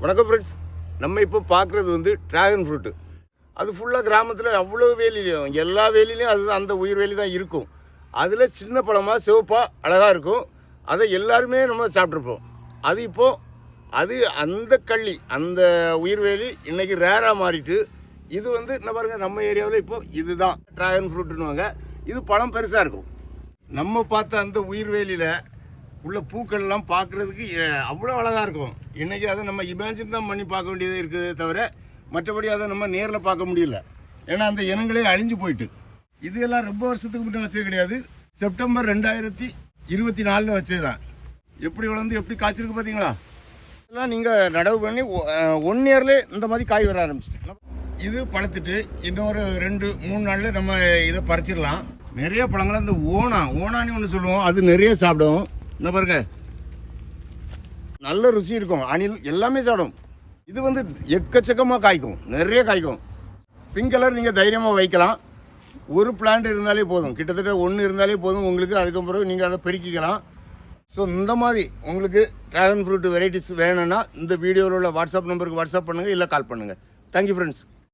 வணக்கம் ஃப்ரெண்ட்ஸ். நம்ம இப்போ பார்க்குறது வந்து ட்ராகன் ஃப்ரூட்டு. அது ஃபுல்லாக கிராமத்தில் அவ்வளோ வேலிலையும் எல்லா வேலிலையும் அது அந்த உயிர் வேலி தான் இருக்கும். அதில் சின்ன பழமாக சிவப்பாக அழகாக இருக்கும். அதை எல்லாருமே நம்ம சாப்பிட்ருப்போம். அது இப்போது அந்த கள்ளி அந்த உயிர்வேலி இன்றைக்கி ரேராக மாறிட்டு இது வந்து என்ன பாருங்கள், நம்ம ஏரியாவில் இப்போது இதுதான் ட்ராகன் ஃப்ரூட்டுன்னுவாங்க. இது பழம் பெருசாக இருக்கும். நம்ம பார்த்த அந்த உயிர்வேலியில் உள்ள பூக்கள்லாம் பார்க்குறதுக்கு அவ்வளோ அழகாக இருக்கும். இன்றைக்கி அதை நம்ம இமேஜின் தான் பண்ணி பார்க்க வேண்டியது இருக்குது தவிர மற்றபடி அதை நம்ம நேரில் பார்க்க முடியல. ஏன்னா அந்த இனங்களே அழிஞ்சு போயிட்டு. இது எல்லாம் ரொம்ப வருஷத்துக்கு முன்னே வச்சது கிடையாது. செப்டம்பர் 2024 வச்சது தான். எப்படி வளர்ந்து எப்படி காய்ச்சிருக்கு பார்த்தீங்களா? இதெல்லாம் நீங்கள் நடவு பண்ணி 1 இயர்லேயே இந்த மாதிரி காய் வர ஆரம்பிச்சிட்டு இது பழுத்துட்டு இன்னொரு 2-3 நாளில் நம்ம இதை பறிச்சிடலாம். நிறைய பழங்கள் அந்த ஓனான்னு ஒன்று சொல்லுவோம், அது நிறைய சாப்பிடும். இந்த பாருங்க, நல்ல ருசி இருக்கும். அணில் எல்லாமே சாப்பிடும். இது வந்து எக்கச்சக்கமாக காய்க்கும், நிறைய காய்க்கும். பிங்க் கலர் நீங்கள் தைரியமாக வைக்கலாம். ஒரு பிளான்ட் இருந்தாலே போதும், கிட்டத்தட்ட 1 இருந்தாலே போதும் உங்களுக்கு. அதுக்கப்புறம் நீங்கள் அதை பெருக்கிக்கலாம். ஸோ இந்த மாதிரி உங்களுக்கு ட்ராகன் ஃப்ரூட் வெரைட்டிஸ் வேணும்னா இந்த வீடியோவில் உள்ள வாட்ஸ்அப் நம்பருக்கு வாட்ஸ்அப் பண்ணுங்கள், இல்லை கால் பண்ணுங்கள். Thank you friends.